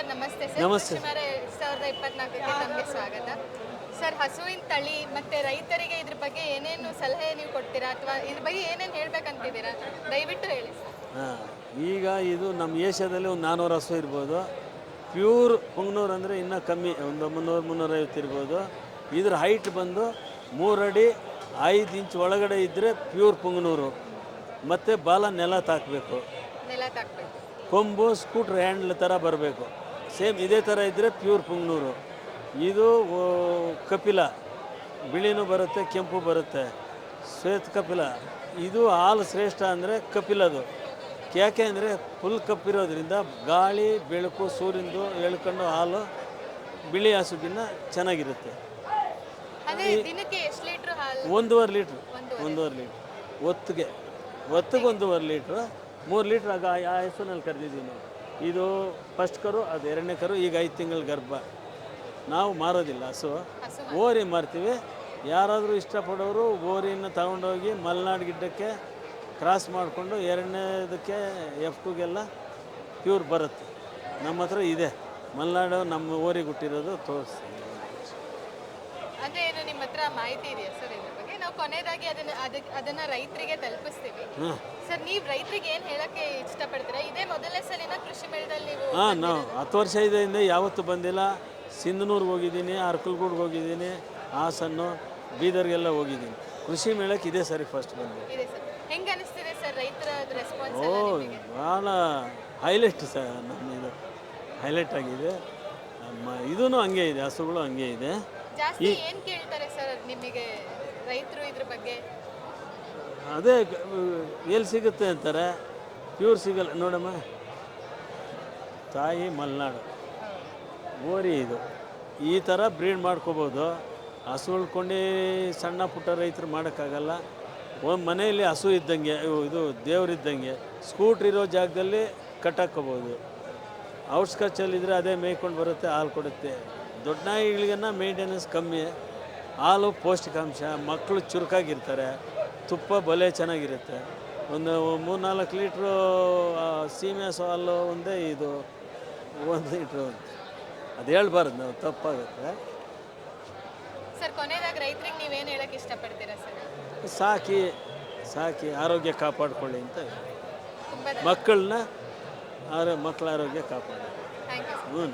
Sir ನಮಸ್ತೆ sir. ನಮಸ್ತೆ. ಸುಮಾರು 2024ಕ್ಕೆ ತಮಗೆ ಸ್ವಾಗತ. ಸರ್ ಹಸುವಿನ ತಳಿ ಮತ್ತೆ ರೈತರಿಗೆ ಇದ್ರ ಬಗ್ಗೆ ಏನೇನು ಸಲಹೆ ನೀವು ಕೊಡ್ತೀರಾ ಅಥವಾ ಇದ್ರ ಬಗ್ಗೆ ಏನೇನು ಹೇಳ್ಬೇಕಂತಿದ್ದೀರಾ ದಯವಿಟ್ಟು ಹೇಳಿ ಸರ್. ಹಾಂ, ಈಗ ಇದು ನಮ್ಮ ಏಷ್ಯಾದಲ್ಲಿ ಒಂದು 400 ಹಸು ಇರ್ಬೋದು. ಪ್ಯೂರ್ ಪುಂಗ್ನೂರು ಅಂದರೆ ಇನ್ನೂ ಕಮ್ಮಿ, ಒಂದು 300-350 ಇರ್ಬೋದು. ಇದ್ರ ಹೈಟ್ ಬಂದು 3 ಅಡಿ 5 ಇಂಚ್ ಒಳಗಡೆ ಇದ್ದರೆ ಪ್ಯೂರ್ ಪುಂಗ್ನೂರು. ಮತ್ತು ಬಾಲ ನೆಲ ತಾಕಬೇಕು, ನೆಲ ತಾಕ್ಬೇಕು. ಕೊಂಬು ಸ್ಕೂಟ್ರ್ ಹ್ಯಾಂಡ್ಲ್ ಥರ ಬರಬೇಕು. ಸೇಮ್ ಇದೇ ಥರ ಇದ್ದರೆ ಪ್ಯೂರ್ ಪುಂಗ್ನೂರು. ಇದು ಕಪಿಲ, ಬಿಳಿನೂ ಬರುತ್ತೆ, ಕೆಂಪು ಬರುತ್ತೆ, ಶ್ವೇತ ಕಪಿಲ. ಇದು ಹಾಲು ಶ್ರೇಷ್ಠ ಅಂದರೆ ಕಪಿಲದು. ಯಾಕೆ ಅಂದರೆ ಫುಲ್ ಕಪ್ಪಿರೋದ್ರಿಂದ ಗಾಳಿ ಬೆಳಕು ಸೂರ್ಯಂದು ಎಳ್ಕೊಂಡು ಹಾಲು ಬಿಳಿ ಹಸುಗಿನ್ನ ಚೆನ್ನಾಗಿರುತ್ತೆ. ಅದೇ ದಿನಕ್ಕೆ ಎಷ್ಟು ಲೀಟರ್ ಹಾಲು? 1.5 ಲೀಟ್ರ್. 1.5 ಲೀಟ್ರ್ ಒತ್ತಿಗೆ 1.5 ಲೀಟ್ರ್. 3 ಲೀಟ್ರ್ ಆಗ ಆ ಹಸುನಲ್ಲಿ ಕರೆದಿದ್ದೀವಿ ನಾವು. ಇದು ಫಸ್ಟ್ ಕರು, ಅದು 2ನೇ ಕರು. ಈಗ 5 ತಿಂಗಳ ಗರ್ಭ. ನಾವು ಮಾರೋದಿಲ್ಲ ಹಸು, ಓರಿ ಮಾರ್ತೀವಿ. ಯಾರಾದರೂ ಇಷ್ಟಪಡೋರು ಓರಿನ ತಗೊಂಡೋಗಿ ಮಲೆನಾಡು ಗಿಡ್ಡಕ್ಕೆ ಕ್ರಾಸ್ ಮಾಡಿಕೊಂಡು 2ನೇದಕ್ಕೆ F2ಗೆಲ್ಲ ಪ್ಯೂರ್ ಬರುತ್ತೆ. ನಮ್ಮ ಹತ್ರ ಇದೆ ಮಲೆನಾಡು, ನಮ್ಮ ಓರಿಗೆ ಹುಟ್ಟಿರೋದು ತೋರಿಸ್ತೀವಿ. ಅದೇನು ನಿಮ್ಮ ಹತ್ರ ಮಾಹಿತಿ ಇದೆಯಾ ಸರ್ ಇದ್ರ ಬಗ್ಗೆ? ನಾವು ಕೊನೆಯದಾಗಿ ಅದನ್ನ ರೈತರಿಗೆ ತಲುಪಿಸ್ತೀವಿ. ಸರ್ ನೀವು ರೈತರಿಗೆ ಏನು ಹೇಳಕ್ಕೆ ಇಷ್ಟಪಡ್ತೀರಾ? ಇದೇ ಮೊದಲನೇ ಸಲಿನ ಕೃಷಿ ಮೇಳದಲ್ಲಿ ನೀವು? ನಾವು 10 ವರ್ಷ ಇದೆಯಿಂದ ಯಾವತ್ತೂ ಬಂದಿಲ್ಲ. ಸಿಂಧನೂರ್ಗೆ ಹೋಗಿದ್ದೀನಿ, ಅರ್ಕಲ್ಗೂಡ್ಗೆ ಹೋಗಿದ್ದೀನಿ, ಹಾಸನ್ನು, ಬೀದರ್ಗೆಲ್ಲ ಹೋಗಿದ್ದೀನಿ. ಕೃಷಿ ಮೇಳಕ್ಕೆ ಇದೇ ಸರಿ ಫಸ್ಟ್ ಬಂದಿದೆ. ಇದೆ ಸರ್. ಹೆಂಗೆ ಅನಿಸ್ತಿದೆ ಸರ್ ರೈತರ ರೆಸ್ಪಾನ್ಸ್? ಭಾಳ ಹೈಲೈಟ್ ಸರ್. ನಮ್ಮ ಇದು ಹೈಲೈಟ್ ಆಗಿದೆ. ಇದೂ ಹಂಗೆ ಇದೆ, ಹಸುಗಳು ಹಂಗೆ ಇದೆ. ಜಾಸ್ತಿ ಏನು ಕೇಳ್ತಾರೆ ಸರ್ ನಿಮಗೆ ರೈತರು ಇದ್ರ ಬಗ್ಗೆ? ಅದೇ ಎಲ್ಲಿ ಸಿಗುತ್ತೆ ಅಂತಾರೆ, ಪ್ಯೂರ್ ಸಿಗಲ್ಲ. ನೋಡಮ್ಮ, ತಾಯಿ ಮಲೆನಾಡು ಓರಿ ಇದು. ಈ ಥರ ಬ್ರೀಡ್ ಮಾಡ್ಕೋಬೋದು. ಹಸು ಉಳ್ಕೊಂಡು ಸಣ್ಣ ಪುಟ್ಟ ರೈತರು ಮಾಡೋಕ್ಕಾಗಲ್ಲ. ಒಂದು ಮನೆಯಲ್ಲಿ ಹಸು ಇದ್ದಂಗೆ, ಇದು ದೇವರಿದ್ದಂಗೆ. ಸ್ಕೂಟ್ರ್ ಇರೋ ಜಾಗದಲ್ಲಿ ಕಟ್ಟಾಕ್ಕೋಬೋದು. ಔಟ್ಸ್ಕರ್ಚಲ್ಲಿದ್ದರೆ ಅದೇ ಮೇಯ್ಕೊಂಡು ಬರುತ್ತೆ, ಹಾಲು ಕೊಡುತ್ತೆ. ದೊಡ್ಡ ನಾಯಿಗಳಿಗನ್ನ ಮೇಂಟೆನೆನ್ಸ್ ಕಮ್ಮಿ, ಹಾಲು ಪೌಷ್ಟಿಕಾಂಶ, ಮಕ್ಕಳು ಚುರುಕಾಗಿರ್ತಾರೆ, ತುಪ್ಪ ಬಲೆ ಚೆನ್ನಾಗಿರುತ್ತೆ. ಒಂದು 3-4 ಲೀಟ್ರು ಸೀಮೆ ಹಸು ಹಾಲು ಒಂದೇ, ಇದು 1 ಲೀಟ್ರು. ಅದು ಹೇಳ್ಬಾರ್ದು, ನಾವು ತಪ್ಪಾಗುತ್ತೆ. ಸರ್ ಕೊನೆಯದಾಗಿ ರೈತರಿಗೆ ನೀವೇನು ಹೇಳಕ್ಕೆ ಇಷ್ಟಪಡ್ತೀರಾ ಸರ್? ಸಾಕಿ ಆರೋಗ್ಯ ಕಾಪಾಡ್ಕೊಳ್ಳಿ ಅಂತ. ಮಕ್ಕಳ ಆರೋಗ್ಯ ಕಾಪಾಡಿ. Thank you. ಹ್ಞೂ.